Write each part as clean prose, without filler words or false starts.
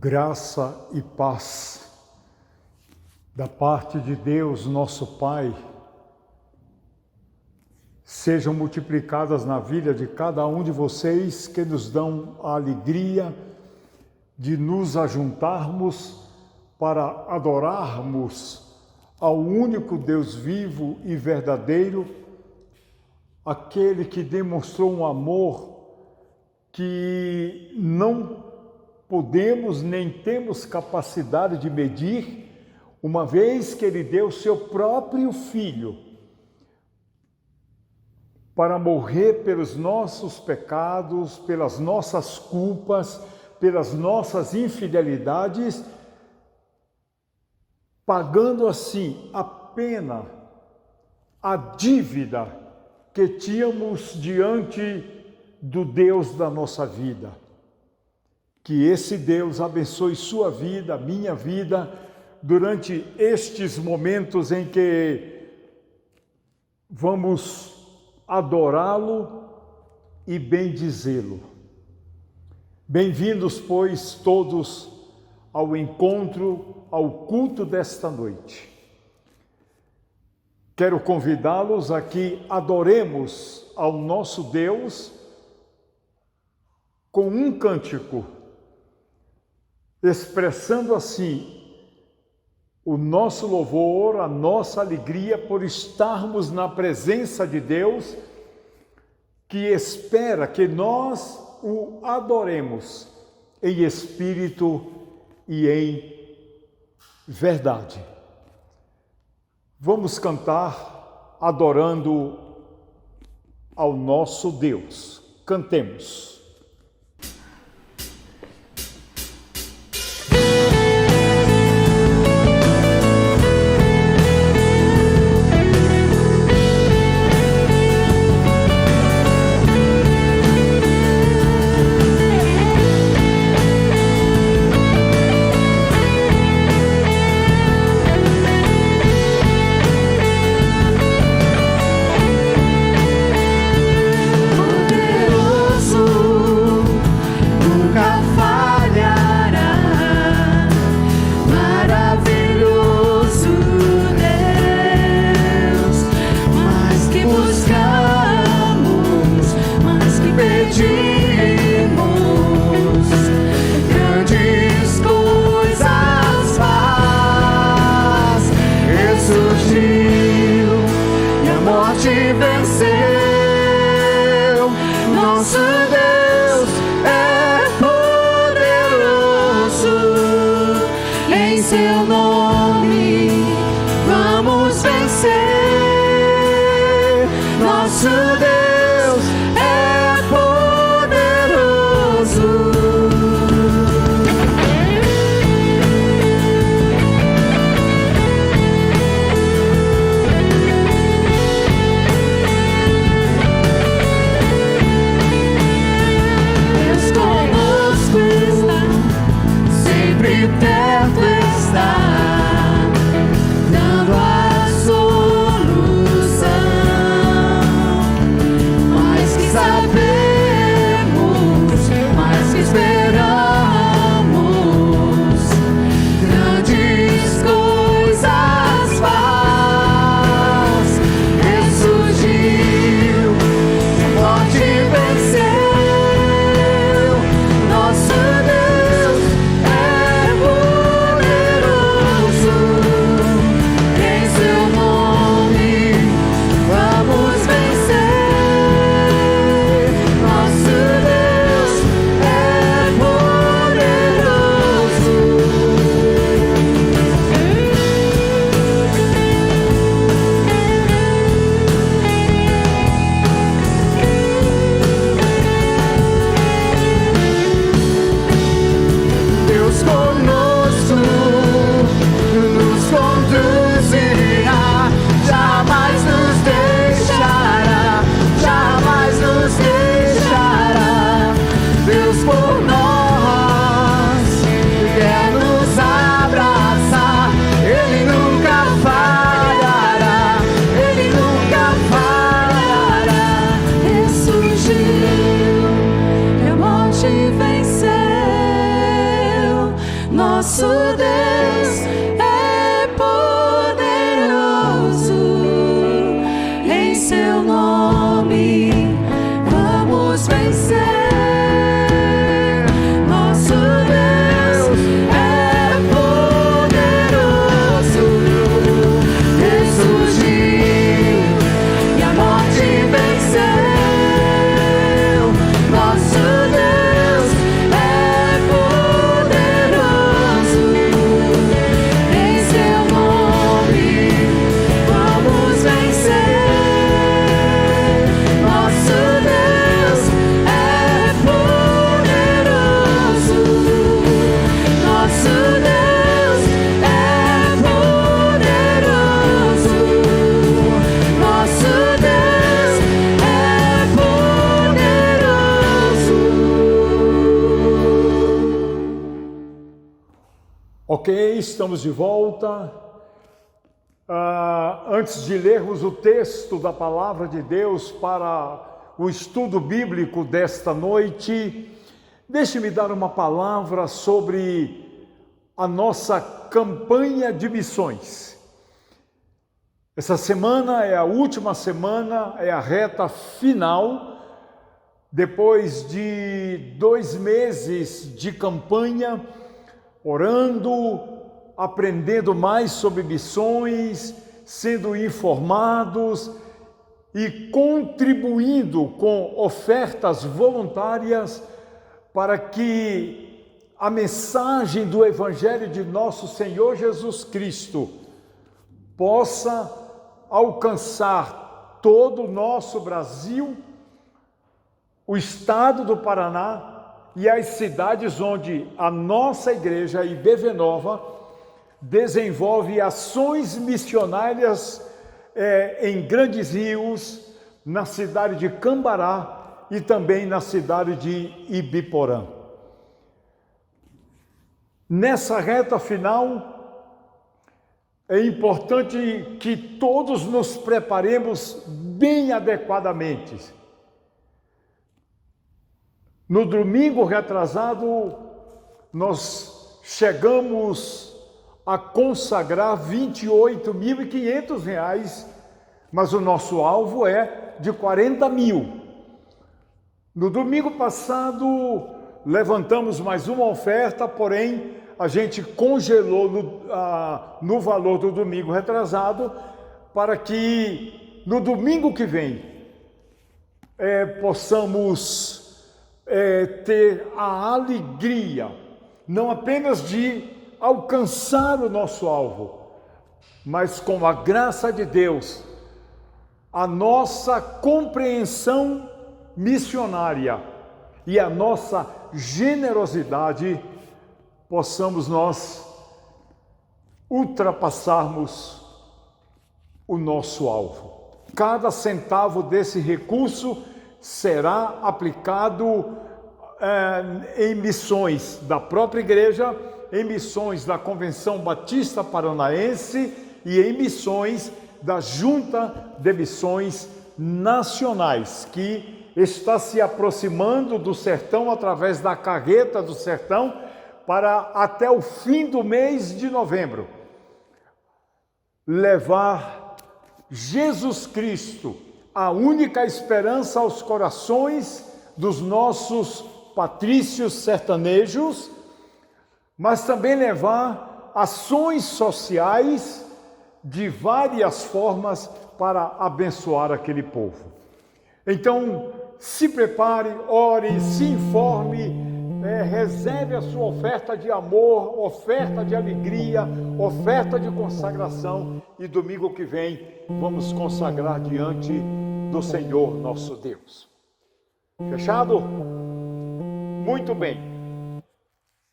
Graça e paz da parte de Deus, nosso Pai, sejam multiplicadas na vida de cada um de vocês que nos dão a alegria de nos ajuntarmos para adorarmos ao único Deus vivo e verdadeiro, aquele que demonstrou um amor que não podemos nem temos capacidade de medir, uma vez que Ele deu seu próprio Filho para morrer pelos nossos pecados, pelas nossas culpas, pelas nossas infidelidades, pagando assim a pena, a dívida que tínhamos diante do Deus da nossa vida. Que esse Deus abençoe sua vida, minha vida, durante estes momentos em que vamos adorá-lo e bendizê-lo. Bem-vindos, pois, todos ao encontro, ao culto desta noite. Quero convidá-los a que adoremos ao nosso Deus com um cântico, expressando assim o nosso louvor, a nossa alegria por estarmos na presença de Deus, que espera que nós o adoremos em espírito e em verdade. Vamos cantar adorando ao nosso Deus. Cantemos. Dando a solução. Ok, estamos de volta. Antes de lermos o texto da Palavra de Deus para o estudo bíblico desta noite, deixe-me dar uma palavra sobre a nossa campanha de missões. Essa semana é a última semana, é a reta final. Depois de 2 meses de campanha, orando, aprendendo mais sobre missões, sendo informados e contribuindo com ofertas voluntárias para que a mensagem do Evangelho de nosso Senhor Jesus Cristo possa alcançar todo o nosso Brasil, o estado do Paraná e as cidades onde a nossa igreja, IBV Nova, desenvolve ações missionárias em Grandes Rios, na cidade de Cambará e também na cidade de Ibiporã. Nessa reta final, é importante que todos nos preparemos bem adequadamente. No domingo retrasado, nós chegamos a consagrar R$28.500, mas o nosso alvo é de 40 mil. No domingo passado, levantamos mais uma oferta, porém, a gente congelou no valor do domingo retrasado, para que no domingo que vem possamos ter a alegria, não apenas de alcançar o nosso alvo, mas com a graça de Deus, a nossa compreensão missionária e a nossa generosidade, possamos nós ultrapassarmos o nosso alvo. Cada centavo desse recurso será aplicado em missões da própria igreja, em missões da Convenção Batista Paranaense e em missões da Junta de Missões Nacionais, que está se aproximando do sertão através da Carreta do Sertão para até o fim do mês de novembro levar Jesus Cristo, a única esperança aos corações dos nossos patrícios sertanejos, mas também levar ações sociais de várias formas para abençoar aquele povo. Então, se prepare, ore, se informe, reserve a sua oferta de amor, oferta de alegria, oferta de consagração, e domingo que vem vamos consagrar diante do Senhor nosso Deus. Fechado? Muito bem.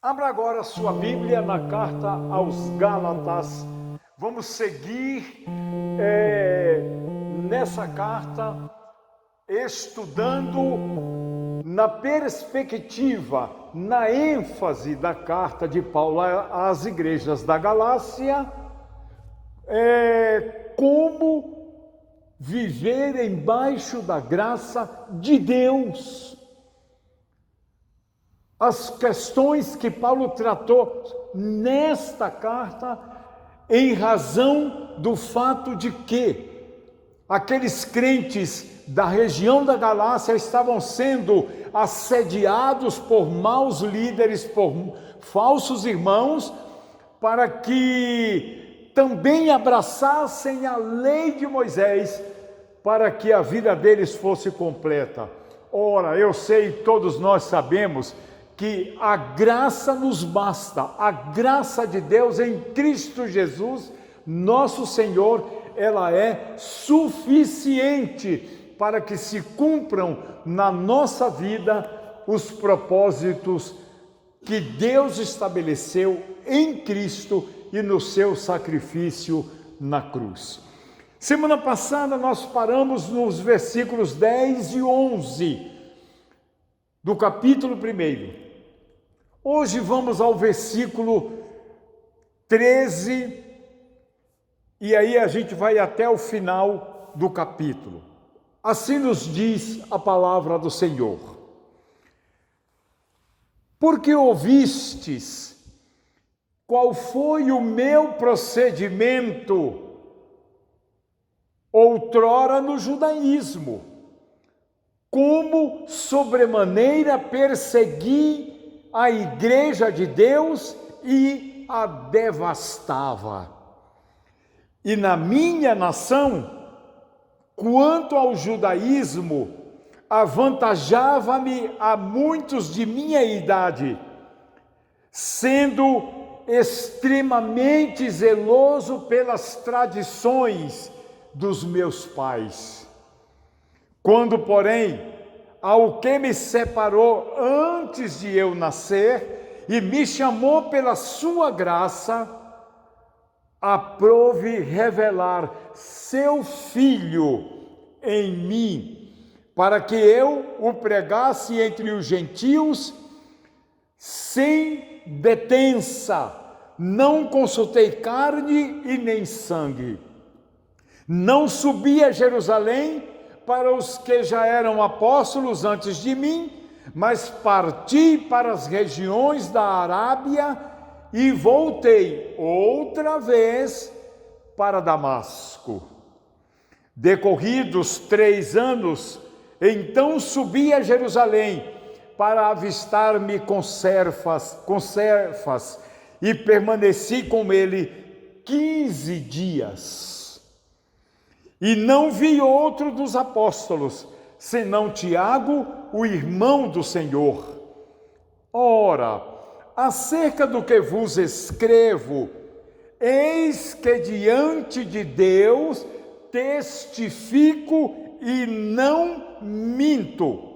Abra agora a sua Bíblia na carta aos Gálatas. Vamos seguir nessa carta, estudando na perspectiva, na ênfase da carta de Paulo às igrejas da Galácia, como viver embaixo da graça de Deus. As questões que Paulo tratou nesta carta, em razão do fato de que aqueles crentes da região da Galácia estavam sendo assediados por maus líderes, por falsos irmãos, para que também abraçassem a lei de Moisés, para que a vida deles fosse completa. Ora, eu sei, todos nós sabemos que a graça nos basta, a graça de Deus em Cristo Jesus, nosso Senhor, ela é suficiente para que se cumpram na nossa vida os propósitos que Deus estabeleceu em Cristo e no seu sacrifício na cruz. Semana passada nós paramos nos versículos 10 e 11 do capítulo 1. Hoje vamos ao versículo 13, e aí a gente vai até o final do capítulo. Assim nos diz a palavra do Senhor. Porque ouvistes qual foi o meu procedimento outrora no judaísmo, como sobremaneira persegui a igreja de Deus e a devastava. E na minha nação, quanto ao judaísmo, avantajava-me a muitos de minha idade, sendo extremamente zeloso pelas tradições dos meus pais. Quando, porém, ao que me separou antes de eu nascer e me chamou pela sua graça, aprove revelar seu Filho em mim, para que eu o pregasse entre os gentios sem detença. Não consultei carne e nem sangue. Não subi a Jerusalém para os que já eram apóstolos antes de mim, mas parti para as regiões da Arábia e voltei outra vez para Damasco. Decorridos 3 anos, então subi a Jerusalém para avistar-me com Cefas e permaneci com ele 15 dias. E não vi outro dos apóstolos, senão Tiago, o irmão do Senhor. Ora, acerca do que vos escrevo, eis que diante de Deus testifico e não minto.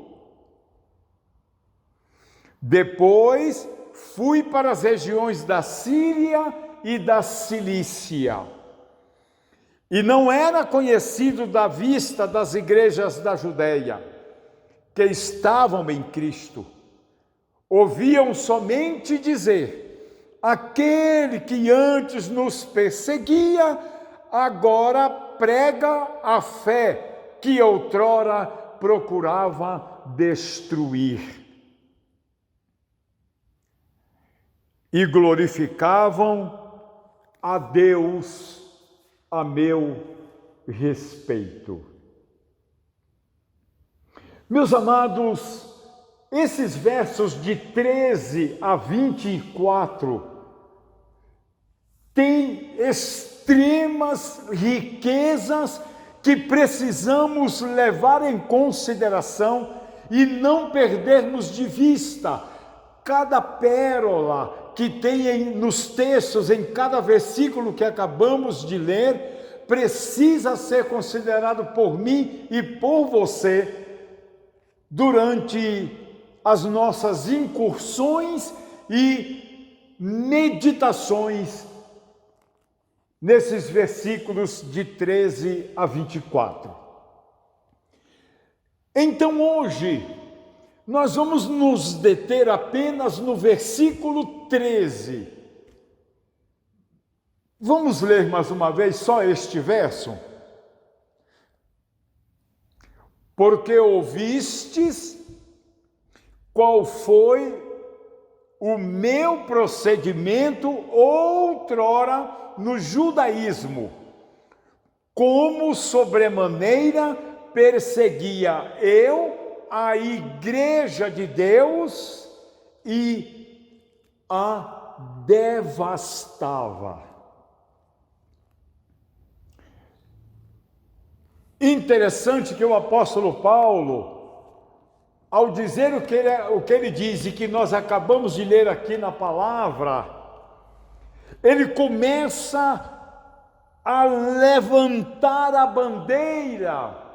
Depois fui para as regiões da Síria e da Cilícia. E não era conhecido da vista das igrejas da Judeia, que estavam em Cristo. Ouviam somente dizer: aquele que antes nos perseguia, agora prega a fé que outrora procurava destruir. E glorificavam a Deus a meu respeito. Meus amados, esses versos de 13 a 24 têm extremas riquezas que precisamos levar em consideração e não perdermos de vista. Cada pérola que tem nos textos, em cada versículo que acabamos de ler, precisa ser considerado por mim e por você durante as nossas incursões e meditações nesses versículos de 13 a 24. Então hoje nós vamos nos deter apenas no versículo 13. Vamos ler mais uma vez só este verso? Porque ouvistes qual foi o meu procedimento outrora no judaísmo, como sobremaneira perseguia eu a igreja de Deus e a devastava. Interessante que o apóstolo Paulo, ao dizer o que ele diz e que nós acabamos de ler aqui na palavra, ele começa a levantar a bandeira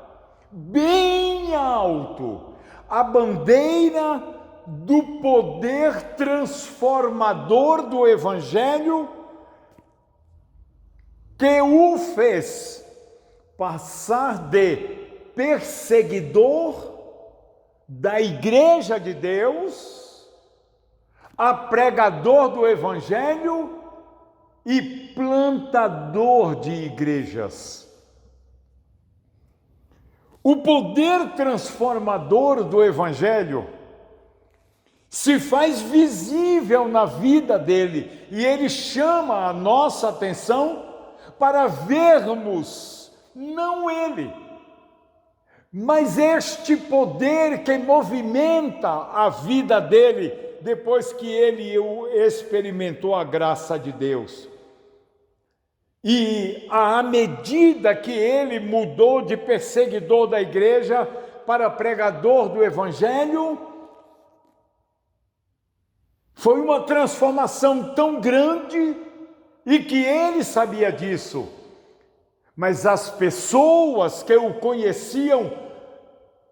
bem alto, a bandeira do poder transformador do Evangelho que o fez passar de perseguidor da igreja de Deus a pregador do Evangelho e plantador de igrejas. O poder transformador do Evangelho se faz visível na vida dele e ele chama a nossa atenção para vermos não ele, mas este poder que movimenta a vida dele depois que ele experimentou a graça de Deus. E à medida que ele mudou de perseguidor da igreja para pregador do Evangelho, foi uma transformação tão grande e que ele sabia disso. Mas as pessoas que o conheciam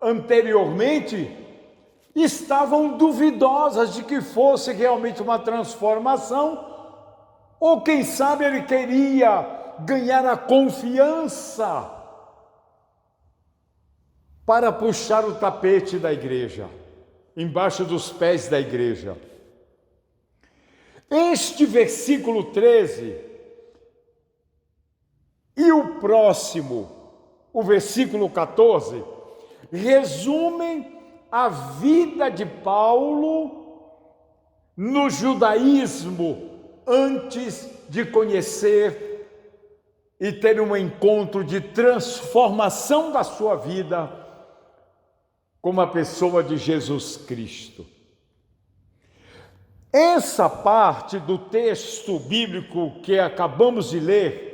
anteriormente estavam duvidosas de que fosse realmente uma transformação, ou quem sabe ele queria ganhar a confiança para puxar o tapete da igreja, embaixo dos pés da igreja. Este versículo 13 e o próximo, o versículo 14, resumem a vida de Paulo no judaísmo antes de conhecer e ter um encontro de transformação da sua vida como a pessoa de Jesus Cristo. Essa parte do texto bíblico que acabamos de ler,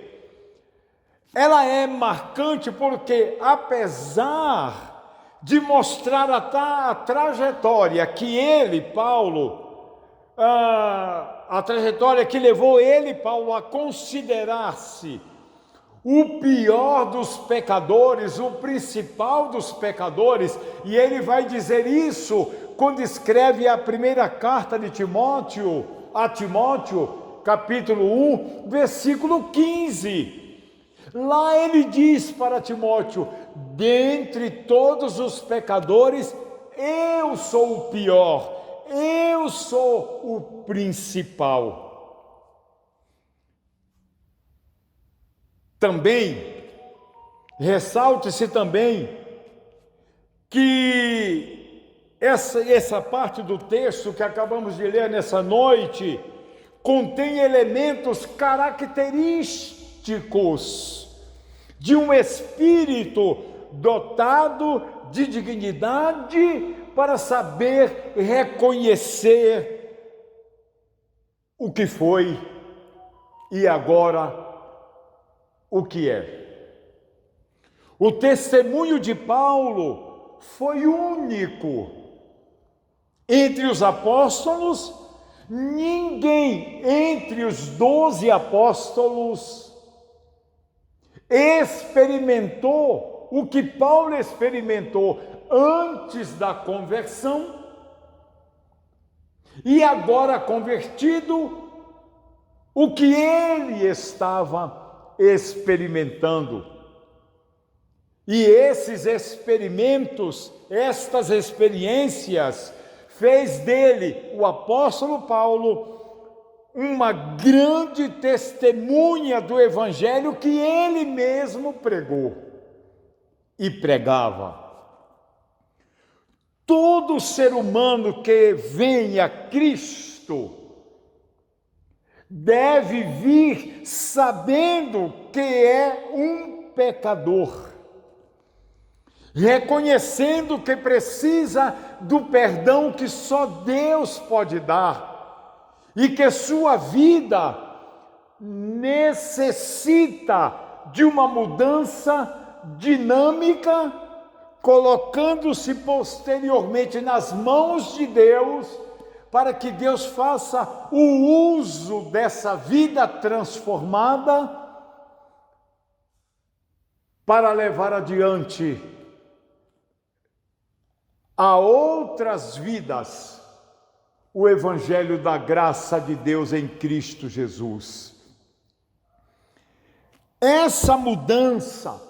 ela é marcante porque, apesar de mostrar a trajetória que ele, Paulo, a trajetória que levou ele, Paulo, a considerar-se o pior dos pecadores, o principal dos pecadores, e ele vai dizer isso quando escreve a primeira carta de Timóteo, a Timóteo, capítulo 1, versículo 15. Lá ele diz para Timóteo: dentre todos os pecadores, eu sou o pior, eu sou o principal. Também, ressalte-se também que essa parte do texto que acabamos de ler nessa noite contém elementos característicos de um espírito dotado de dignidade para saber reconhecer o que foi e agora o que é. O testemunho de Paulo foi único. Entre os apóstolos, ninguém entre os 12 apóstolos experimentou o que Paulo experimentou antes da conversão e agora convertido, o que ele estava experimentando. E esses experimentos, estas experiências, fez dele, o apóstolo Paulo, uma grande testemunha do Evangelho que ele mesmo pregou e pregava. Todo ser humano que vem a Cristo deve vir sabendo que é um pecador, reconhecendo que precisa do perdão que só Deus pode dar e que sua vida necessita de uma mudança dinâmica, colocando-se posteriormente nas mãos de Deus, para que Deus faça o uso dessa vida transformada para levar adiante a outras vidas o Evangelho da graça de Deus em Cristo Jesus. Essa mudança,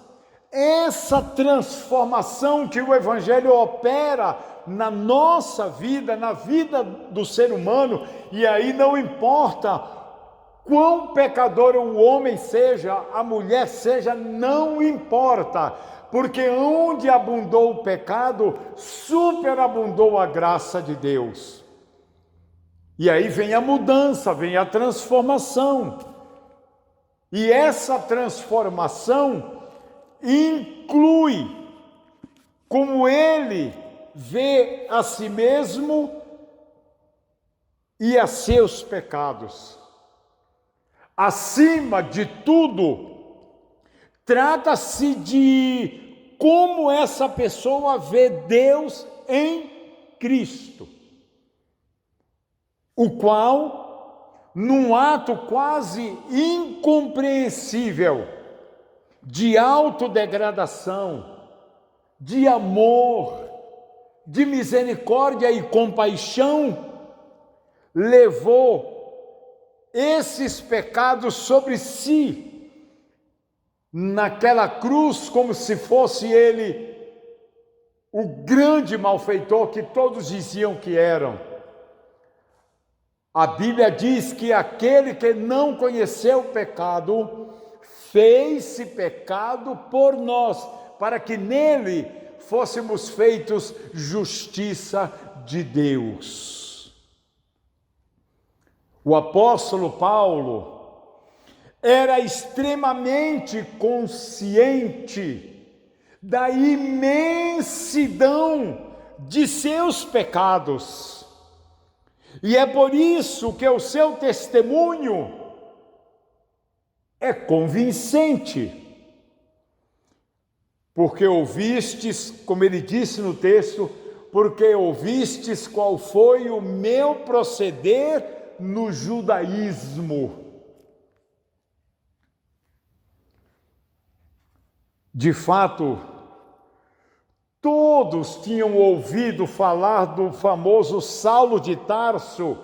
essa transformação que o Evangelho opera na nossa vida, na vida do ser humano, e aí não importa quão pecador o homem seja, a mulher seja, não importa, porque onde abundou o pecado, superabundou a graça de Deus. E aí vem a mudança, vem a transformação. E essa transformação inclui como ele vê a si mesmo e a seus pecados. Acima de tudo, trata-se de como essa pessoa vê Deus em Cristo, o qual, num ato quase incompreensível de autodegradação, de amor, de misericórdia e compaixão, levou esses pecados sobre si, naquela cruz, como se fosse ele o grande malfeitor que todos diziam que eram. A Bíblia diz que aquele que não conheceu o pecado, fez-se pecado por nós, para que nele fôssemos feitos justiça de Deus. O apóstolo Paulo era extremamente consciente da imensidão de seus pecados. E é por isso que o seu testemunho é convincente. Porque ouvistes, como ele disse no texto, porque ouvistes qual foi o meu proceder no judaísmo. De fato, todos tinham ouvido falar do famoso Saulo de Tarso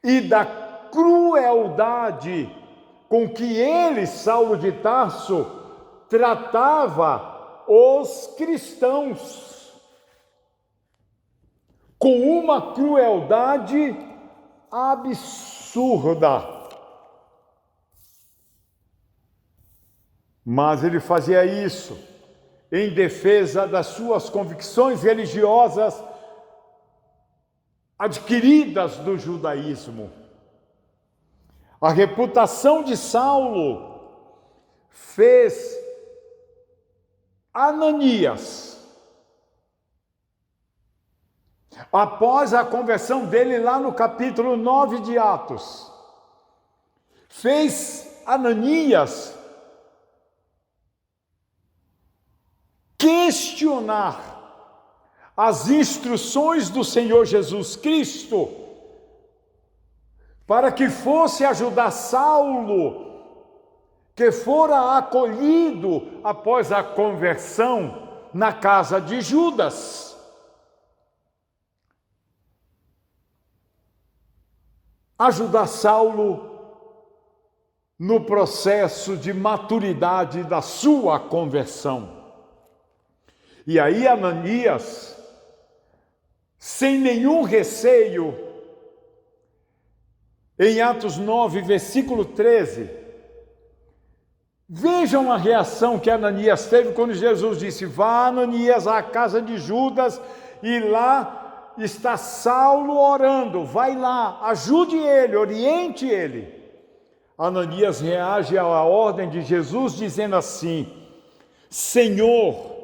e da crueldade com que ele, Saulo de Tarso, tratava os cristãos, com uma crueldade absurda. Mas ele fazia isso em defesa das suas convicções religiosas adquiridas do judaísmo. A reputação de Saulo fez Ananias, após a conversão dele lá no capítulo 9 de Atos, fez Ananias questionar as instruções do Senhor Jesus Cristo para que fosse ajudar Saulo, que fora acolhido após a conversão na casa de Judas. Ajudar Saulo no processo de maturidade da sua conversão. E aí Ananias, sem nenhum receio, em Atos 9, versículo 13, vejam a reação que Ananias teve quando Jesus disse: vá, Ananias, à casa de Judas, e lá está Saulo orando, vai lá, ajude ele, oriente ele. Ananias reage à ordem de Jesus dizendo assim: Senhor,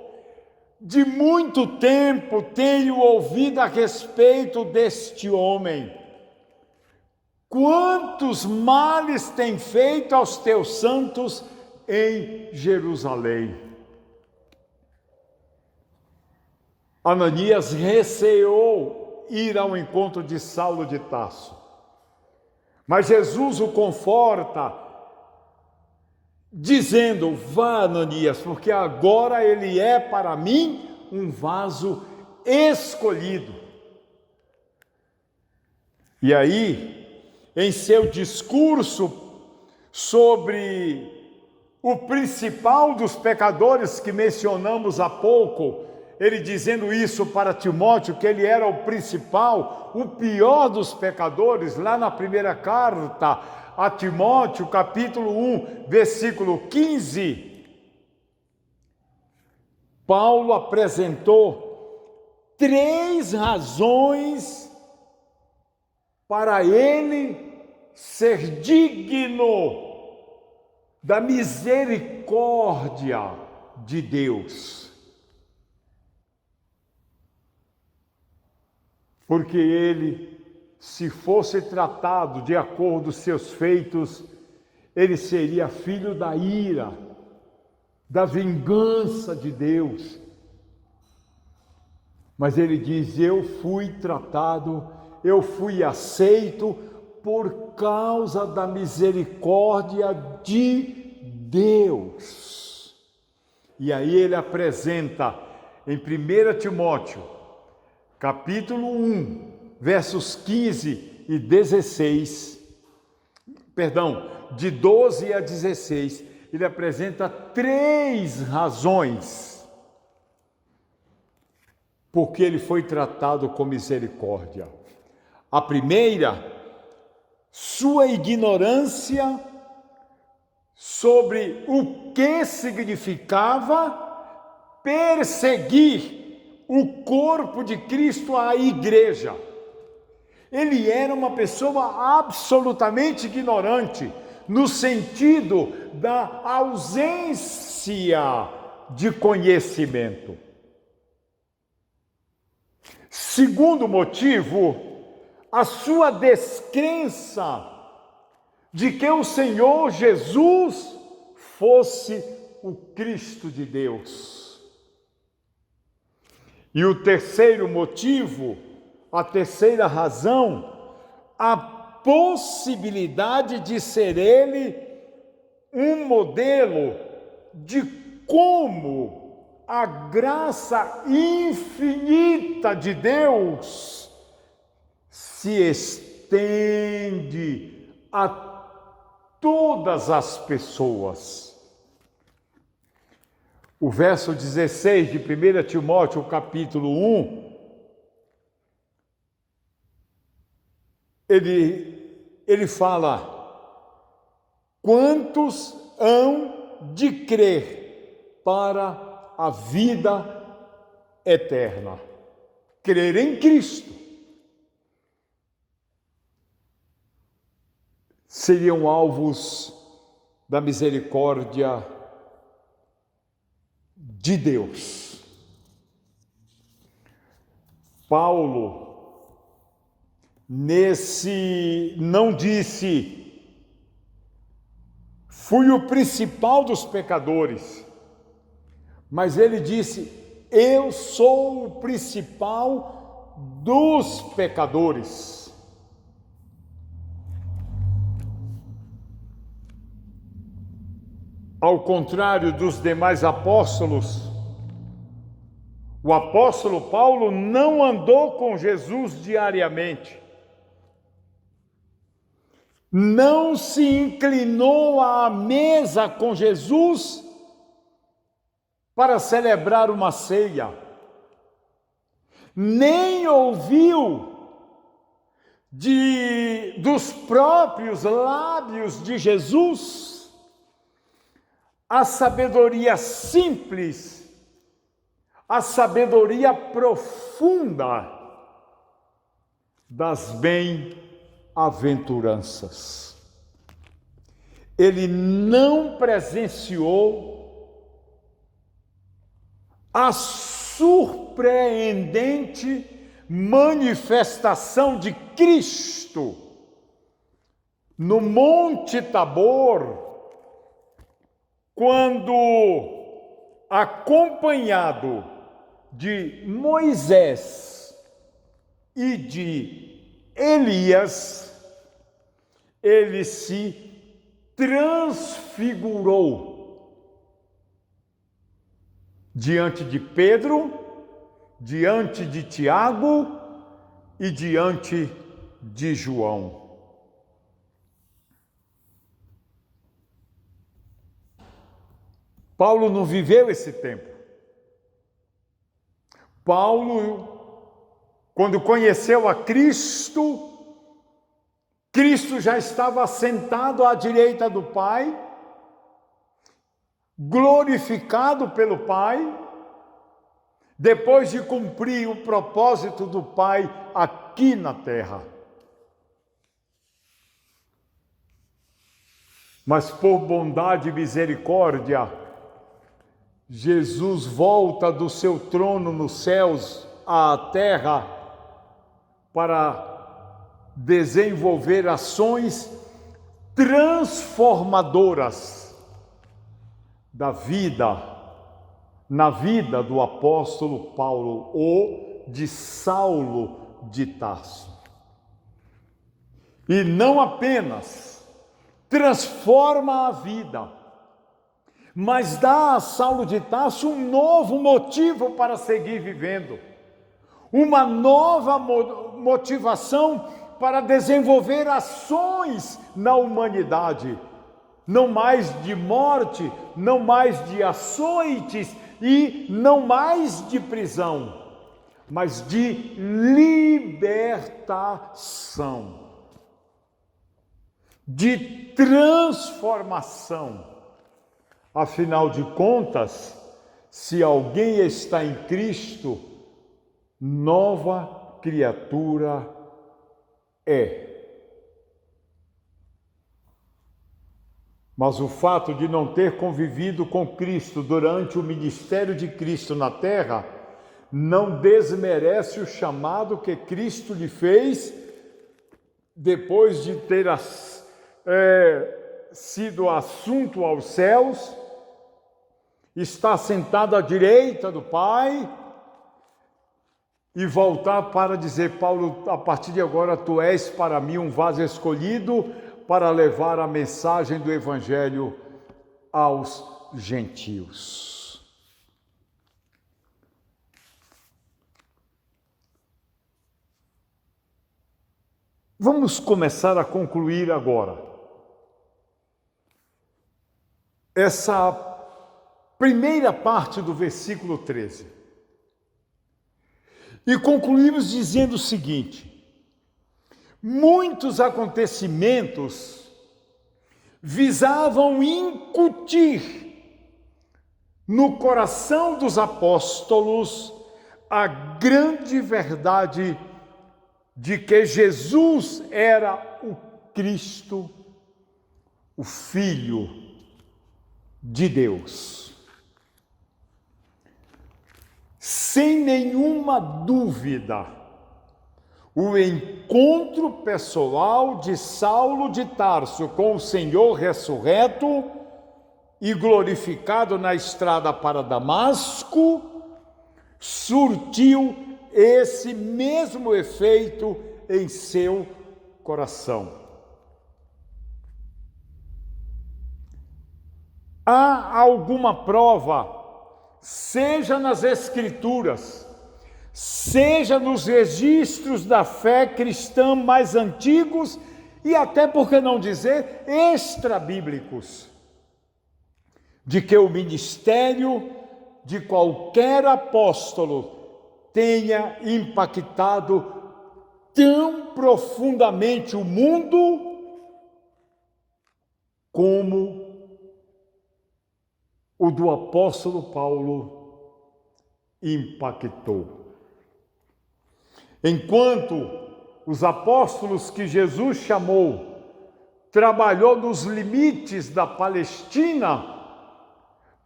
de muito tempo tenho ouvido a respeito deste homem. Quantos males tem feito aos teus santos em Jerusalém. Ananias receou ir ao encontro de Saulo de Tarso. Mas Jesus o conforta, dizendo: vá, Ananias, porque agora ele é para mim um vaso escolhido. E aí, em seu discurso sobre o principal dos pecadores que mencionamos há pouco, ele dizendo isso para Timóteo, que ele era o principal, o pior dos pecadores, lá na primeira carta a Timóteo, capítulo 1, versículo 15, Paulo apresentou 3 razões para ele ser digno da misericórdia de Deus. Porque ele, se fosse tratado de acordo com seus feitos, ele seria filho da ira, da vingança de Deus. Mas ele diz: eu fui tratado, eu fui aceito por causa da misericórdia de Deus. E aí ele apresenta em 1 Timóteo, capítulo 1, versos 15 e 16, de 12 a 16, ele apresenta 3 razões porque ele foi tratado com misericórdia. A primeira, sua ignorância sobre o que significava perseguir o corpo de Cristo, a igreja. Ele era uma pessoa absolutamente ignorante, no sentido da ausência de conhecimento. Segundo motivo, a sua descrença de que o Senhor Jesus fosse o Cristo de Deus. E o terceiro motivo, a terceira razão, a possibilidade de ser ele um modelo de como a graça infinita de Deus se estende a todas as pessoas. O verso 16 de 1 Timóteo, capítulo 1, ele fala: quantos hão de crer para a vida eterna? Crer em Cristo. Seriam alvos da misericórdia de Deus. Paulo, não disse: fui o principal dos pecadores, mas ele disse: eu sou o principal dos pecadores. Ao contrário dos demais apóstolos, o apóstolo Paulo não andou com Jesus diariamente, não se inclinou à mesa com Jesus para celebrar uma ceia, nem ouviu dos próprios lábios de Jesus a sabedoria simples, a sabedoria profunda das bem-aventuranças. Ele não presenciou a surpreendente manifestação de Cristo no Monte Tabor, quando, acompanhado de Moisés e de Elias, ele se transfigurou diante de Pedro, diante de Tiago e diante de João. Paulo não viveu esse tempo. Paulo, quando conheceu a Cristo, Cristo já estava sentado à direita do Pai, glorificado pelo Pai, depois de cumprir o propósito do Pai aqui na terra. Mas por bondade e misericórdia, Jesus volta do seu trono nos céus à terra para desenvolver ações transformadoras da vida, na vida do apóstolo Paulo ou de Saulo de Tarso. E não apenas transforma a vida, mas dá a Saulo de Tarso um novo motivo para seguir vivendo, uma nova motivação para desenvolver ações na humanidade, não mais de morte, não mais de açoites e não mais de prisão, mas de libertação, de transformação. Afinal de contas, se alguém está em Cristo, nova criatura é. Mas o fato de não ter convivido com Cristo durante o ministério de Cristo na terra não desmerece o chamado que Cristo lhe fez depois de ter sido assunto aos céus, está sentado à direita do Pai e voltar para dizer: Paulo, a partir de agora tu és para mim um vaso escolhido para levar a mensagem do Evangelho aos gentios. Vamos começar a concluir agora essa primeira parte do versículo 13. E concluímos dizendo o seguinte: muitos acontecimentos visavam incutir no coração dos apóstolos a grande verdade de que Jesus era o Cristo, o Filho de Deus. Sem nenhuma dúvida, o encontro pessoal de Saulo de Tarso com o Senhor ressurreto e glorificado na estrada para Damasco surtiu esse mesmo efeito em seu coração. Há alguma prova, seja nas Escrituras, seja nos registros da fé cristã mais antigos e até, por que não dizer, extrabíblicos, de que o ministério de qualquer apóstolo tenha impactado tão profundamente o mundo como o do apóstolo Paulo impactou. Enquanto os apóstolos que Jesus chamou trabalhou nos limites da Palestina,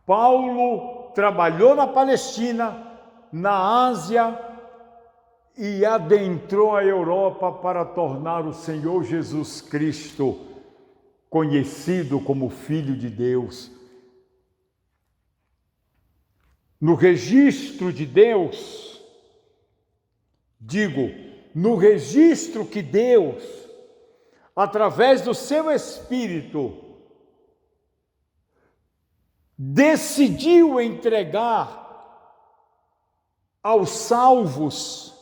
Paulo trabalhou na Palestina, na Ásia e adentrou a Europa para tornar o Senhor Jesus Cristo conhecido como Filho de Deus. No registro de Deus, no registro que Deus, através do seu Espírito, decidiu entregar aos salvos,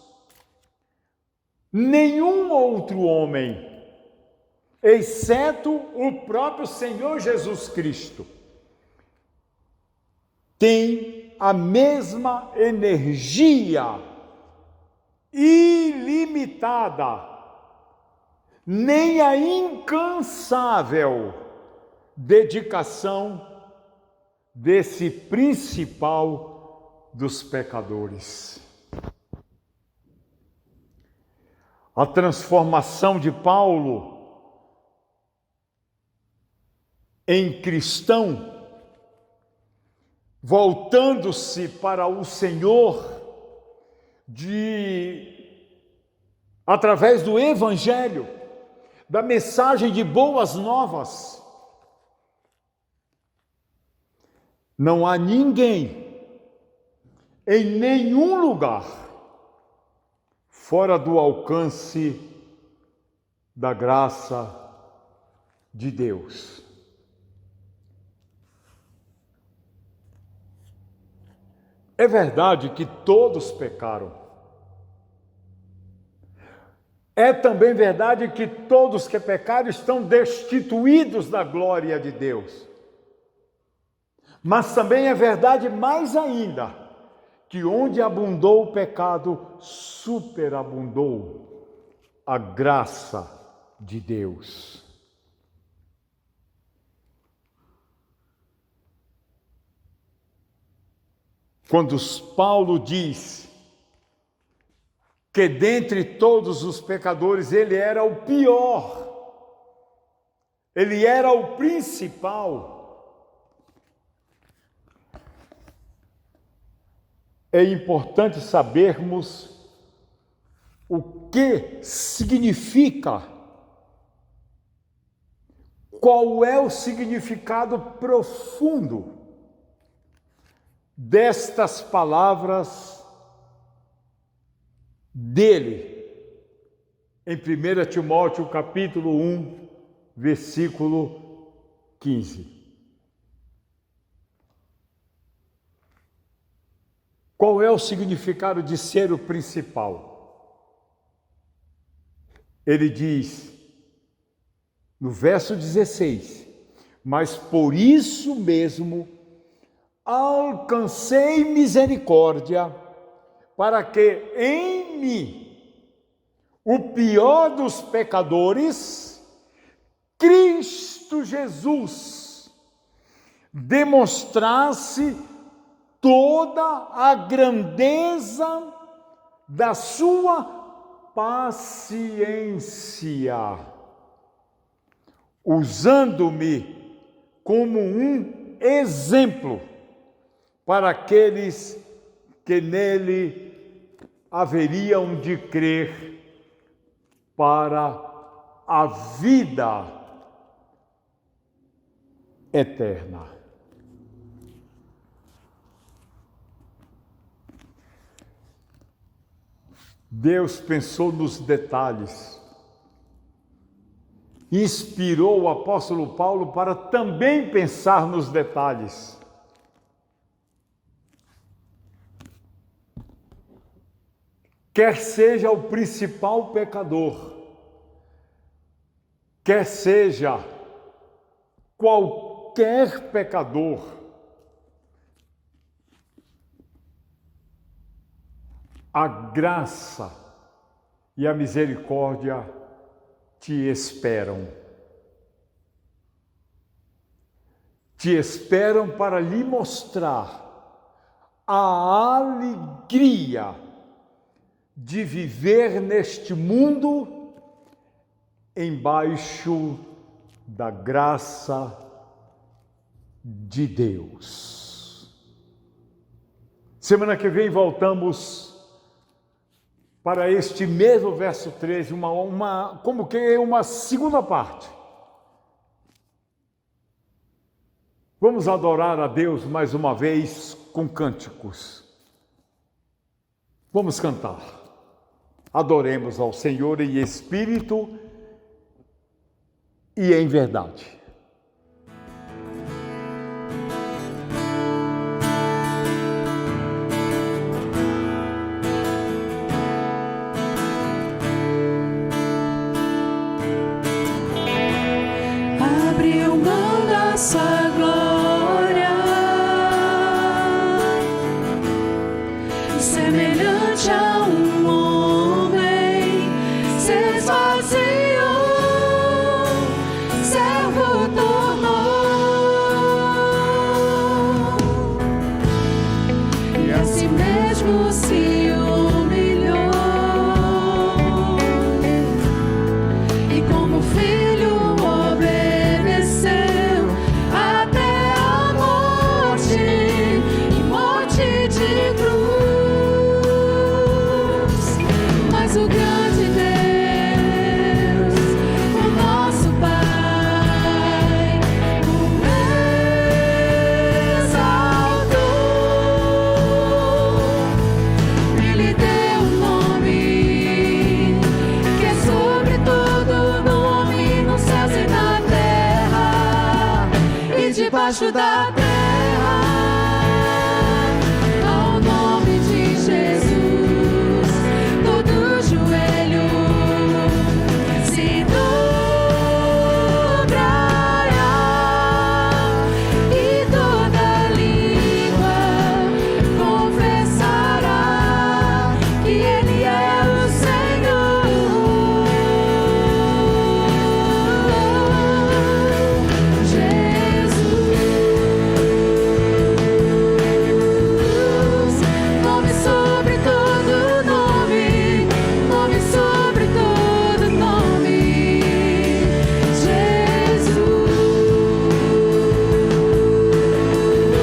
nenhum outro homem, exceto o próprio Senhor Jesus Cristo, tem a mesma energia ilimitada nem a incansável dedicação desse principal dos pecadores. A transformação de Paulo em cristão, voltando-se para o Senhor através do Evangelho, da mensagem de boas novas. Não há ninguém, em nenhum lugar, fora do alcance da graça de Deus. É verdade que todos pecaram. É também verdade que todos que pecaram estão destituídos da glória de Deus. Mas também é verdade mais ainda, que onde abundou o pecado, superabundou a graça de Deus. Quando Paulo diz que dentre todos os pecadores ele era o pior, ele era o principal, é importante sabermos o que significa, qual é o significado profundo destas palavras dele, em 1 Timóteo capítulo 1, versículo 15. Qual é o significado de ser o principal? Ele diz, no verso 16, mas por isso mesmo alcancei misericórdia, para que em mim, o pior dos pecadores, Cristo Jesus, demonstrasse toda a grandeza da sua paciência, usando-me como um exemplo para aqueles que nele haveriam de crer para a vida eterna. Deus pensou nos detalhes, inspirou o apóstolo Paulo para também pensar nos detalhes. Quer seja o principal pecador, quer seja qualquer pecador, a graça e a misericórdia te esperam. Te esperam para lhe mostrar a alegria de viver neste mundo embaixo da graça de Deus. Semana que vem voltamos para este mesmo verso 13, como que uma segunda parte. Vamos adorar a Deus mais uma vez com cânticos. Vamos cantar. Adoremos ao Senhor em espírito e em verdade. Abriu mão da sua glória, semelhante a um homem, se esvaziou. mesmo se humilhou e como filho obedeceu até a morte e morte de cruz. Mas o grande Deus, o nosso Pai, o exaltou e lhe deu um nome que é sobre todo nome nos céus e na terra e debaixo da terra. Ao nome de Jesus, todo joelho se dobrará e toda língua confessará que Ele é o Senhor. Jesus, nome sobre todo nome, nome sobre todo nome.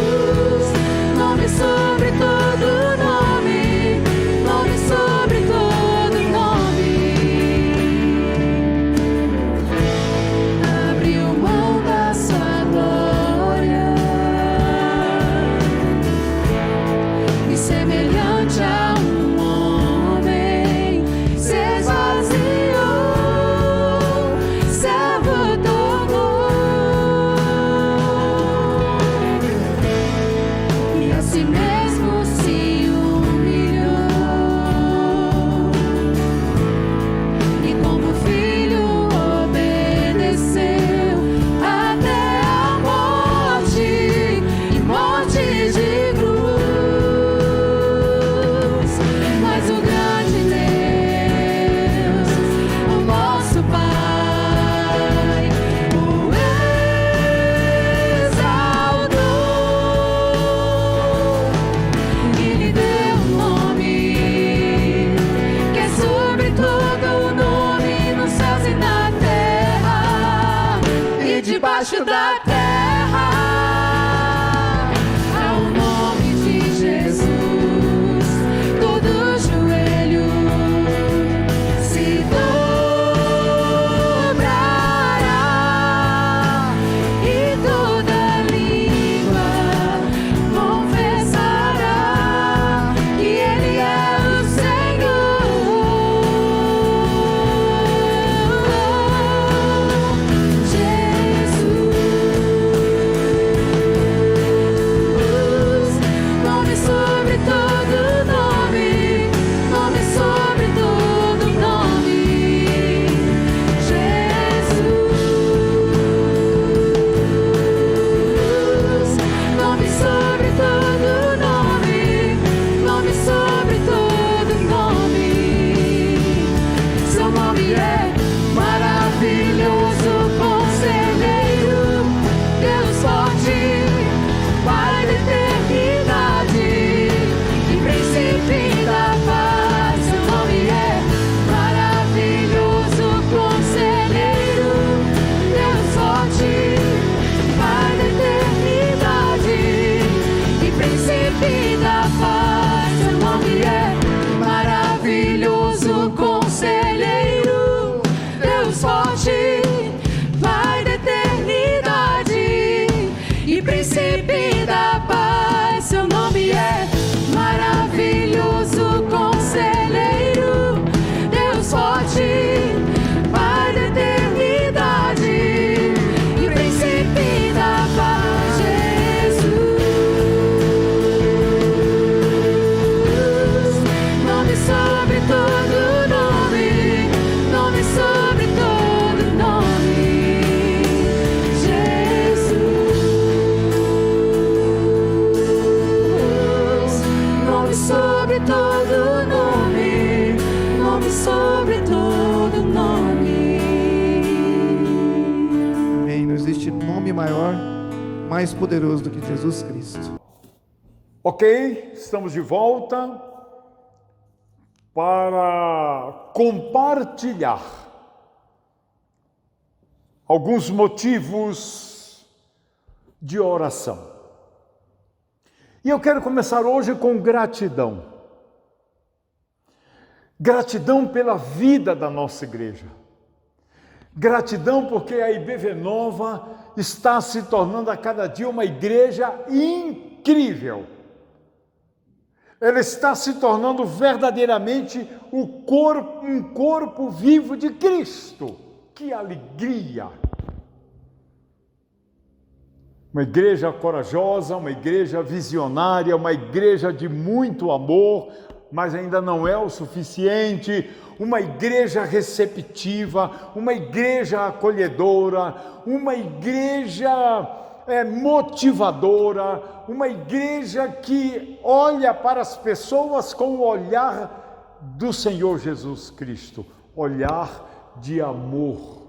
Jesus, nome sobre todo nome, nome sobre todo nome. Abriu mão da sua glória e semelhante a um homem se esvaziou, servo tornou e a si mesmo se humilhou e como filho obedeceu até a morte e morte de cruz. Mas o grande Deus, o nosso Pai, o exaltou e lhe deu um nome que é sobre todo nome nos céus e na terra e debaixo da terra. Ao nome de Jesus, todo joelho se dobrará e toda língua confessará que Ele é o Senhor. Jesus, nome sobre todo nome, nome sobre todo nome. Jesus, nome sobre todo nome, nome sobre todo nome. Seu nome é maravilhoso, conselheiro, Deus forte, Pai da eternidade e príncipe da paz. Seu nome é maravilhoso, conselheiro, Deus forte, Pai da eternidade e príncipe da paz. Seu nome é maravilhoso, conselheiro, Deus forte, Pai da eternidade e príncipe da paz. Seu nome é maravilhoso, conselheiro, Deus forte, Pai da eternidade e príncipe da paz. Jesus, nome sobre todo nome, nome sobre todo nome. Jesus, nome sobre todo nome, nome sobre todo nome. Amém. Não existe nome maior, mais poderoso do que Jesus Cristo. Ok, estamos de volta para compartilhar alguns motivos de oração. E eu quero começar hoje com gratidão. Gratidão pela vida da nossa igreja. Gratidão porque a IBV Nova está se tornando a cada dia uma igreja incrível. Ela está se tornando verdadeiramente um corpo vivo de Cristo. Que alegria! Uma igreja corajosa, uma igreja visionária, uma igreja de muito amor, mas ainda não é o suficiente. Uma igreja receptiva, uma igreja acolhedora, uma igreja motivadora, uma igreja que olha para as pessoas com o olhar do Senhor Jesus Cristo, olhar de amor,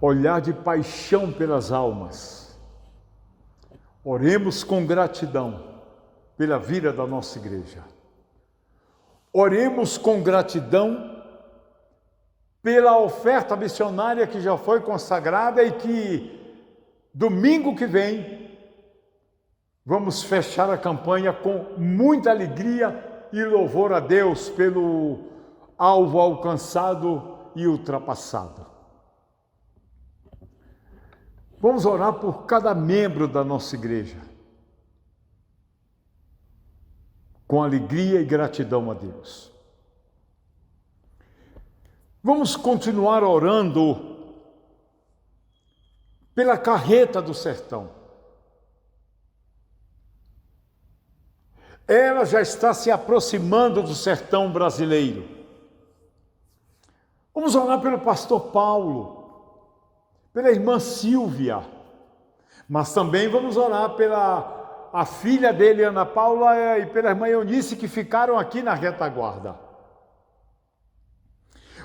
olhar de paixão pelas almas. Oremos com gratidão pela vida da nossa igreja. Oremos com gratidão pela oferta missionária que já foi consagrada e que domingo que vem vamos fechar a campanha com muita alegria e louvor a Deus pelo alvo alcançado e ultrapassado. Vamos orar por cada membro da nossa igreja, com alegria e gratidão a Deus. Vamos continuar orando pela carreta do sertão. Ela já está se aproximando do sertão brasileiro. Vamos orar pelo pastor Paulo, pela irmã Silvia, mas também vamos orar pela a filha dele, Ana Paula, e pela irmã Eunice, que ficaram aqui na retaguarda.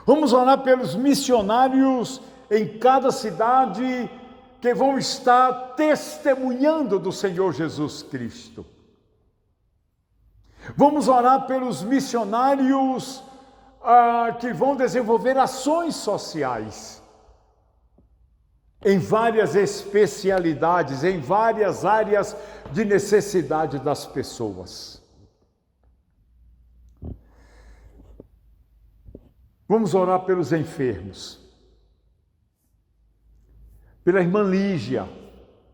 Vamos orar pelos missionários em cada cidade que vão estar testemunhando do Senhor Jesus Cristo. Vamos orar pelos missionários que vão desenvolver ações sociais em várias especialidades, em várias áreas de necessidade das pessoas. Vamos orar pelos enfermos. Pela irmã Lígia,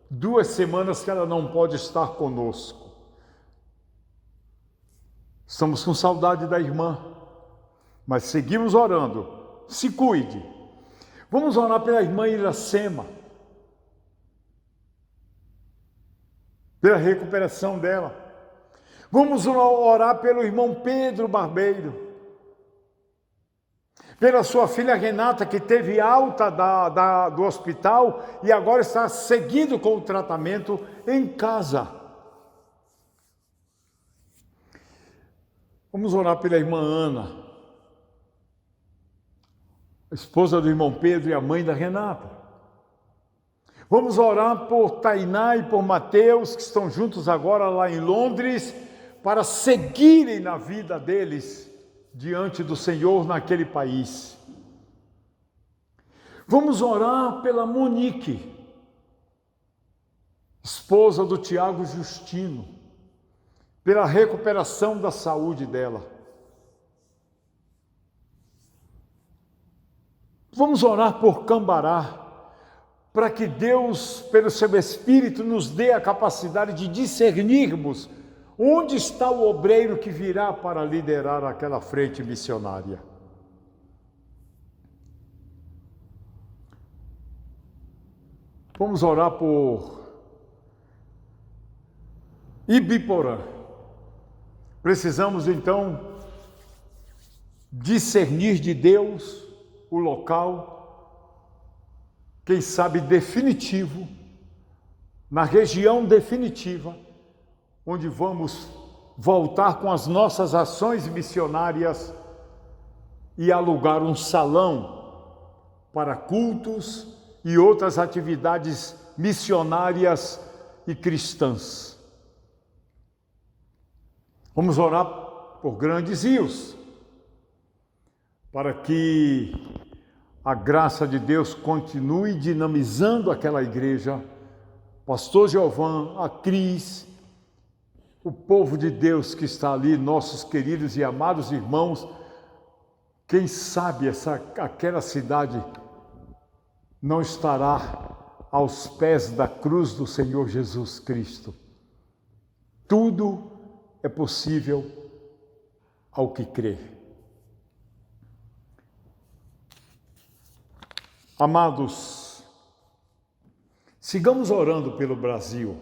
2 semanas que ela não pode estar conosco. Estamos com saudade da irmã, mas seguimos orando. Se cuide. Vamos orar pela irmã Iracema, pela recuperação dela. Vamos orar pelo irmão Pedro Barbeiro, pela sua filha Renata, que teve alta do hospital e agora está seguindo com o tratamento em casa. Vamos orar pela irmã Ana, a esposa do irmão Pedro e a mãe da Renata. Vamos orar por Tainá e por Mateus, que estão juntos agora lá em Londres, para seguirem na vida deles diante do Senhor naquele país. Vamos orar pela Monique, esposa do Tiago Justino, pela recuperação da saúde dela. Vamos orar por Cambará, para que Deus, pelo seu Espírito, nos dê a capacidade de discernirmos onde está o obreiro que virá para liderar aquela frente missionária. Vamos orar por Ibiporã. Precisamos então discernir de Deus o local, quem sabe definitivo, na região definitiva, onde vamos voltar com as nossas ações missionárias e alugar um salão para cultos e outras atividades missionárias e cristãs. Vamos orar por grandes rios, para que a graça de Deus continue dinamizando aquela igreja. Pastor Giovan, a Cris, o povo de Deus que está ali, nossos queridos e amados irmãos. Quem sabe aquela cidade não estará aos pés da cruz do Senhor Jesus Cristo. Tudo é possível ao que crê. Amados, sigamos orando pelo Brasil.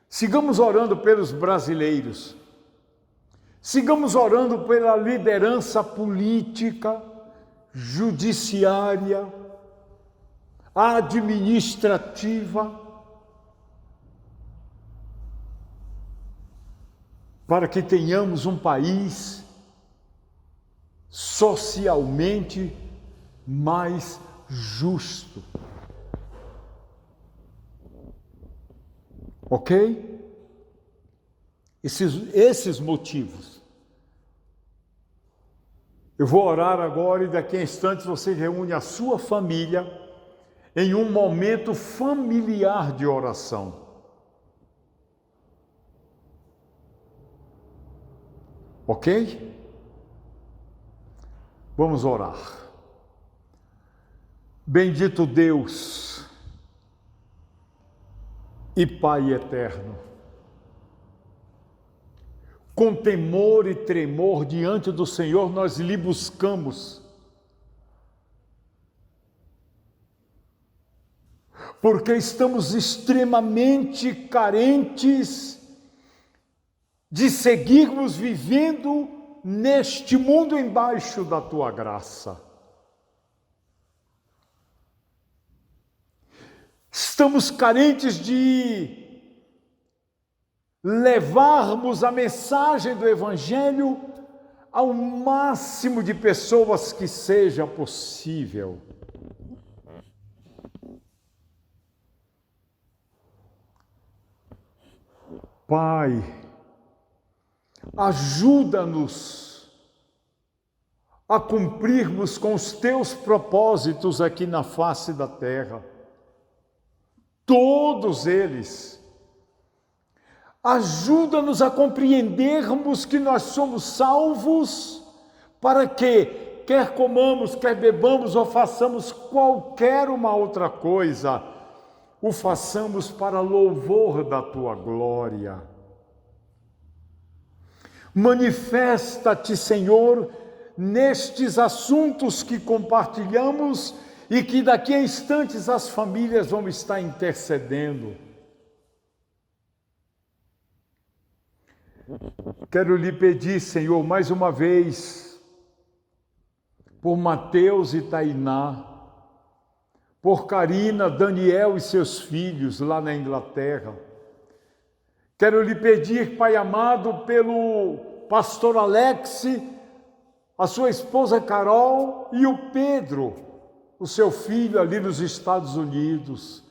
Sigamos orando pelos brasileiros. Sigamos orando pela liderança política, judiciária, administrativa, para que tenhamos um país socialmente mais justo. Ok? Esses motivos. Eu vou orar agora e daqui a instantes você reúne a sua família em um momento familiar de oração. Ok? Vamos orar. Bendito Deus e Pai eterno, com temor e tremor diante do Senhor nós lhe buscamos, porque estamos extremamente carentes de seguirmos vivendo neste mundo embaixo da Tua graça. Estamos carentes de levarmos a mensagem do Evangelho ao máximo de pessoas que seja possível. Pai, ajuda-nos a cumprirmos com os Teus propósitos aqui na face da terra. Todos eles. Ajuda-nos a compreendermos que nós somos salvos para que, quer comamos, quer bebamos ou façamos qualquer uma outra coisa, o façamos para louvor da Tua glória. Manifesta-te, Senhor, nestes assuntos que compartilhamos e que daqui a instantes as famílias vão estar intercedendo. Quero lhe pedir, Senhor, mais uma vez, por Mateus e Tainá, por Karina, Daniel e seus filhos lá na Inglaterra. Quero lhe pedir, Pai amado, pelo pastor Alex, a sua esposa Carol e o Pedro, o seu filho ali nos Estados Unidos.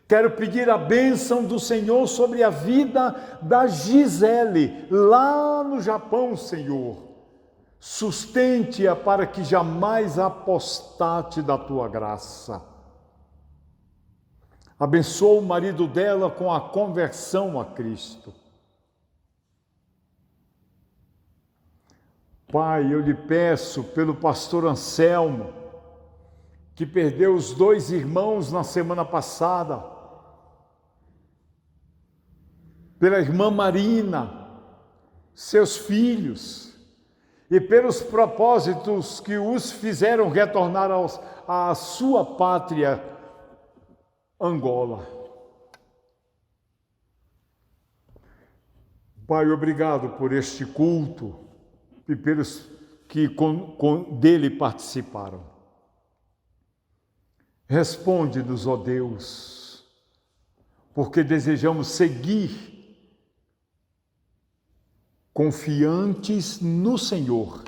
Quero pedir a bênção do Senhor sobre a vida da Gisele, lá no Japão, Senhor. Sustente-a para que jamais apostate da Tua graça. Abençoa o marido dela com a conversão a Cristo. Pai, eu lhe peço pelo pastor Anselmo, que perdeu os 2 irmãos na semana passada, pela irmã Marina, seus filhos, e pelos propósitos que os fizeram retornar à sua pátria, Angola. Pai, obrigado por este culto e pelos que dele participaram. Responde-nos, ó Deus, porque desejamos seguir confiantes no Senhor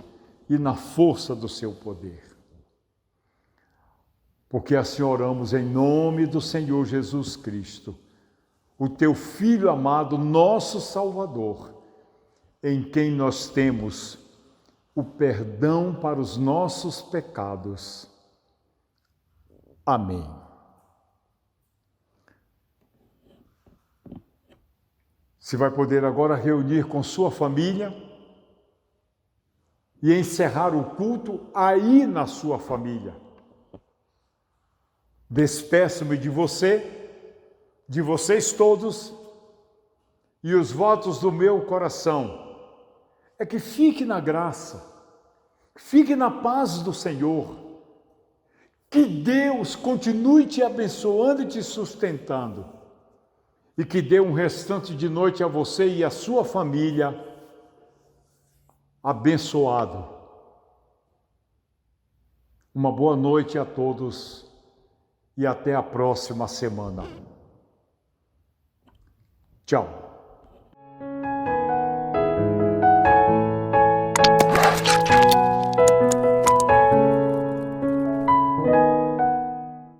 e na força do seu poder. porque assim oramos em nome do Senhor Jesus Cristo, o teu Filho amado, nosso Salvador, em quem nós temos o perdão para os nossos pecados. Amém. Você vai poder agora reunir com sua família e encerrar o culto aí na sua família. Despeço-me de você, de vocês todos, e os votos do meu coração é que fique na graça, fique na paz do Senhor, que Deus continue te abençoando e te sustentando, e que dê um restante de noite a você e a sua família abençoado. Uma boa noite a todos e até a próxima semana. Tchau.